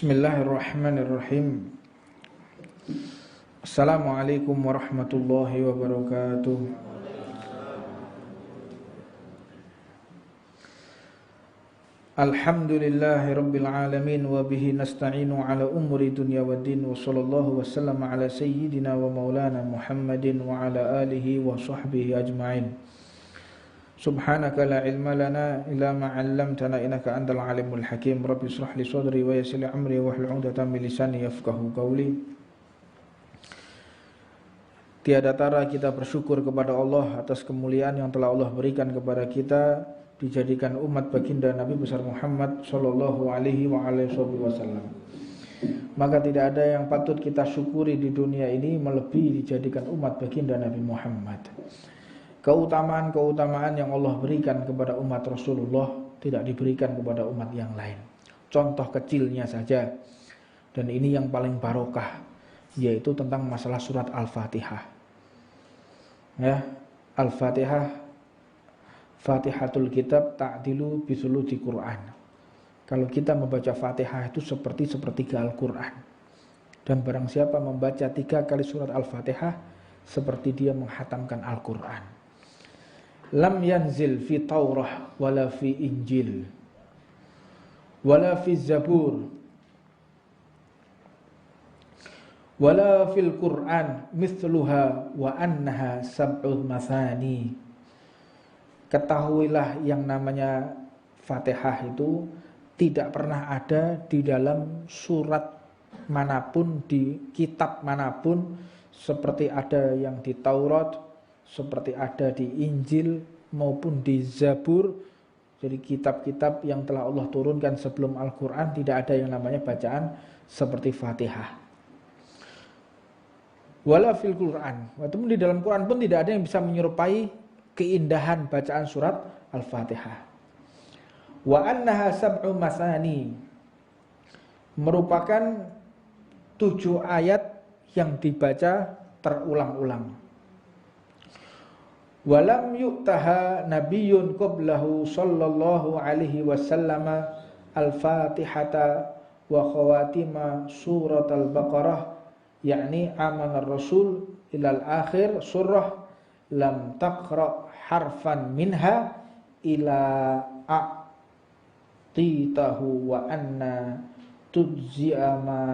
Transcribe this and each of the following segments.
Bismillahirrahmanirrahim. Assalamualaikum warahmatullahi wabarakatuh. Alhamdulillahi rabbil alamin wa bihi nasta'inu ala umuri dunya waddin wa sallallahu wa sallama ala sayyidina wa maulana Muhammadin wa ala alihi wa sahbihi ajma'in. Subhanaka la ilma lana illa ma 'allamtana innaka antal alimul hakim. Rabbi shrah li sadri wa yassir li amri wahlul 'uqdatam min lisani yafqahu qawli. Tiada tara kita bersyukur kepada Allah atas kemuliaan yang telah Allah berikan kepada kita, dijadikan umat baginda Nabi besar Muhammad sallallahu alaihi wa alihi wasallam. Maka tidak ada yang patut kita syukuri di dunia ini melebihi dijadikan umat baginda Nabi Muhammad. Keutamaan-keutamaan yang Allah berikan kepada umat Rasulullah tidak diberikan kepada umat yang lain. Contoh kecilnya saja, dan ini yang paling barokah, yaitu tentang masalah surat Al-Fatihah. Ya, Al-Fatihah, Fatihatul Kitab ta'dilu bisuluti Quran. Kalau kita membaca Fatihah itu seperti sepertiga Al-Quran. Dan barang siapa membaca 3 kali surat Al-Fatihah, seperti dia menghatamkan Al-Quran. Lam yanzil fi Taurah wala fi Injil wala fi Zabur wala fil Quran mithluha wa annaha sab'ul mathani. Ketahuilah yang namanya Fatihah itu tidak pernah ada di dalam surat manapun, di kitab manapun, seperti ada yang di Taurat, seperti ada di Injil maupun di Zabur. Jadi kitab-kitab yang telah Allah turunkan sebelum Al-Quran, tidak ada yang namanya bacaan seperti Fatihah. Wala fil Quran, walaupun di dalam Quran pun tidak ada yang bisa menyerupai keindahan bacaan surat Al-Fatihah. Wa annaha sab'u masani, merupakan 7 ayat yang dibaca terulang-ulang. Walam yu'taha nabiyyun qablahu sallallahu alaihi wasallam al-Fatihata wa khawatima surat al-Baqarah, yakni amanar rasul ilal akhir surah, lam taqra harfan minha ila a'titahu wa anna tujzi'a ma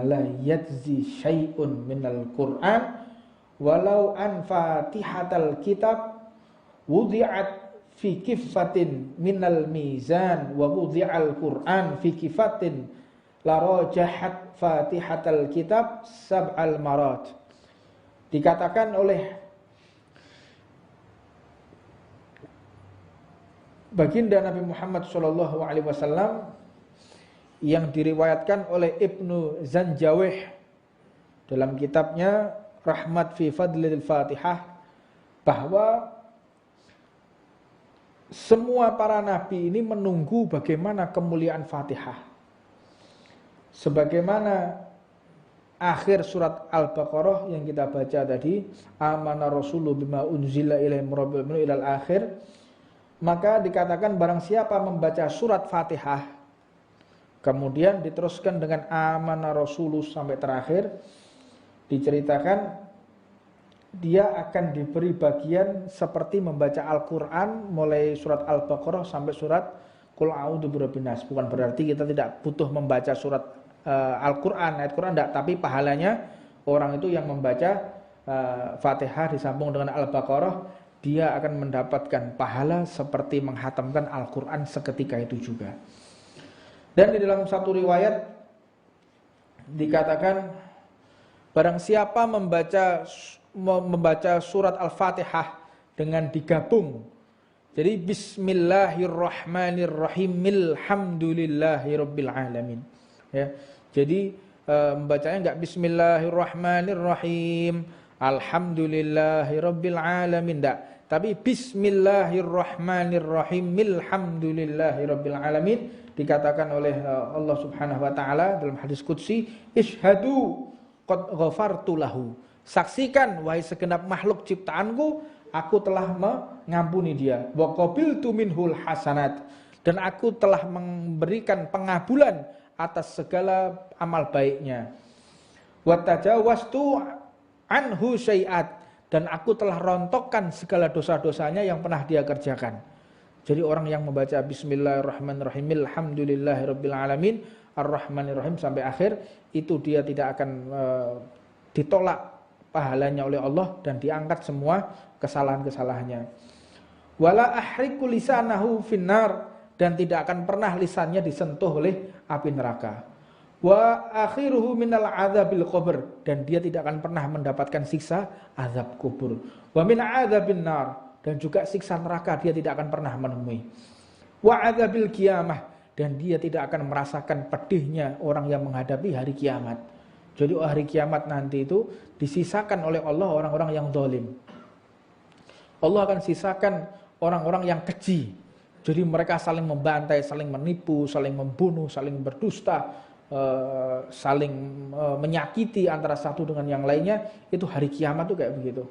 la yajzi syai'un minal Qur'an walau an Fatihatal Kitab wudi'at fi kifatin minal mizan wa wudi'al Qur'an fi kifatin la rajahat Fatihatal Kitab sab'al marat. Dikatakan oleh baginda Nabi Muhammad sallallahu alaihi wasallam, yang diriwayatkan oleh Ibnu Zanjawih dalam kitabnya Rahmat fi Fadlil Fatihah, bahwa semua para nabi ini menunggu bagaimana kemuliaan Fatihah. Sebagaimana akhir surat Al-Baqarah yang kita baca tadi, amana rasulu bima unzila ilaihi min rabbil ilal akhir, maka dikatakan barang siapa membaca surat Fatihah kemudian diteruskan dengan amana rasulu sampai terakhir, diceritakan dia akan diberi bagian seperti membaca Al-Quran mulai surat Al-Baqarah sampai surat Qul a'udzu birabbin nas. Bukan berarti kita tidak butuh membaca surat Al-Quran, ayat Quran, tidak, tapi pahalanya orang itu yang membaca Fatihah disambung dengan Al-Baqarah, dia akan mendapatkan pahala seperti menghatamkan Al-Quran seketika itu juga. Dan di dalam satu riwayat dikatakan barang siapa membaca surat Al-Fatihah dengan digabung, jadi Bismillahirrahmanirrahim Alhamdulillahirabbil alamin, ya. Jadi membacanya enggak Bismillahirrahmanirrahim Alhamdulillahirabbil alamin, enggak, tapi Bismillahirrahmanirrahim Alhamdulillahirabbil alamin. Dikatakan oleh Allah Subhanahu wa taala dalam hadis qudsi, Ishhadu qad ghafartu lahu, saksikan wahai segenap makhluk ciptaanku, aku telah mengampuni dia. Wa qabiltu minhul hasanat, dan aku telah memberikan pengabulan atas segala amal baiknya. Wa tajawaztu anhu syai'at, dan aku telah rontokkan segala dosa-dosanya yang pernah dia kerjakan. Jadi orang yang membaca bismillahirrahmanirrahim, alhamdulillahirabbil alamin, arrahmanirrahim sampai akhir, itu dia tidak akan ditolak pahalanya oleh Allah dan diangkat semua kesalahan-kesalahannya. Wala ahriku lisanahu finnar, dan tidak akan pernah lisannya disentuh oleh api neraka. Wa akhiruhu minal adzabil qabr, dan dia tidak akan pernah mendapatkan siksa azab kubur. Wa min adzabin nar, dan juga siksa neraka dia tidak akan pernah menemui. Wa adzabil qiyamah, dan dia tidak akan merasakan pedihnya orang yang menghadapi hari kiamat. Jadi hari kiamat nanti itu disisakan oleh Allah orang-orang yang zalim. Allah akan sisakan orang-orang yang keji. Jadi mereka saling membantai, saling menipu, saling membunuh, saling berdusta, saling menyakiti antara satu dengan yang lainnya. Itu hari kiamat itu kayak begitu.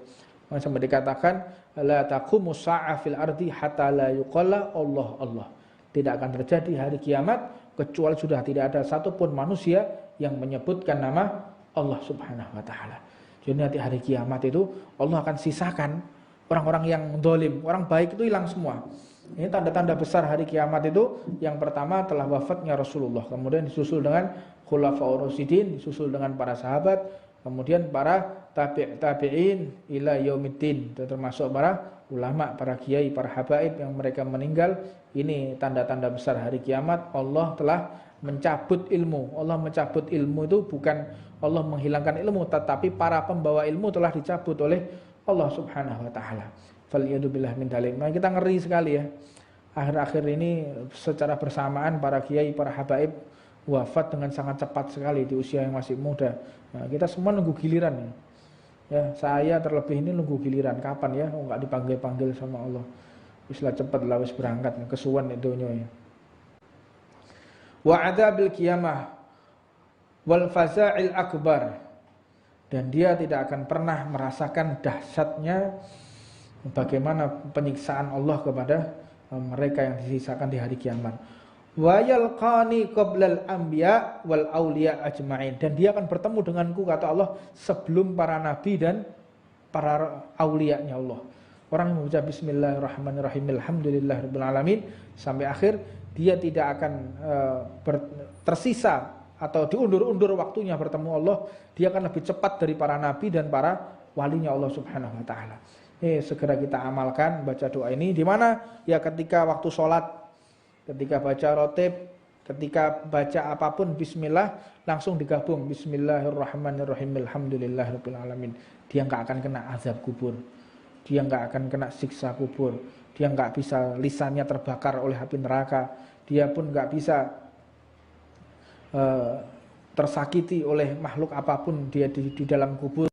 Sampai dikatakan la taqumus sa'ah fil ardi hatta la yuqalla Allah Allah. Tidak akan terjadi hari kiamat kecuali sudah tidak ada satupun manusia yang menyebutkan nama Allah Subhanahu wa taala. Jadi nanti hari kiamat itu Allah akan sisakan orang-orang yang zalim, orang baik itu hilang semua. Ini tanda-tanda besar hari kiamat itu. Yang pertama telah wafatnya Rasulullah, kemudian disusul dengan khulafaur rasyidin, disusul dengan para sahabat, kemudian para tabi'in ila yaumiddin, termasuk para ulama, para kiai, para habaib yang mereka meninggal. Ini tanda-tanda besar hari kiamat. Allah telah mencabut ilmu. Allah mencabut ilmu itu bukan Allah menghilangkan ilmu, tetapi para pembawa ilmu telah dicabut oleh Allah Subhanahu wa taala. Faliyadzubillah min dzalik. Nah, kita ngeri sekali ya. Akhir-akhir ini secara bersamaan para kiai, para habaib wafat dengan sangat cepat sekali di usia yang masih muda. Nah, kita semua nunggu giliran ya. Ya, saya terlebih ini nunggu giliran kapan ya, enggak dipanggil-panggil sama Allah. Wis lah cepet lah wis berangkat kesuwen donya ya. Wa adzabil qiyamah wal faza'il akbar, dan dia tidak akan pernah merasakan dahsyatnya bagaimana penyiksaan Allah kepada mereka yang disisakan di hari kiamat. Wa yalqani qablal anbiya wal auliya ajma'in, dan dia akan bertemu denganku, kata Allah, sebelum para nabi dan para aulianya Allah. Orang yang membaca bismillahirrahmanirrahim alhamdulillahirabbil alamin sampai akhir, dia tidak akan tersisa atau diundur-undur waktunya bertemu Allah. Dia akan lebih cepat dari para nabi dan para walinya Allah Subhanahu wa taala. Segera kita amalkan baca doa ini. Di mana? Ya ketika waktu sholat, ketika baca rotib, ketika baca apapun bismillah, langsung digabung bismillahirrahmanirrahim alhamdulillahirabbil alamin. Dia enggak akan kena azab kubur. Dia enggak akan kena siksa kubur. Dia enggak bisa lisannya terbakar oleh api neraka. Dia pun enggak bisa tersakiti oleh makhluk apapun dia di dalam kubur.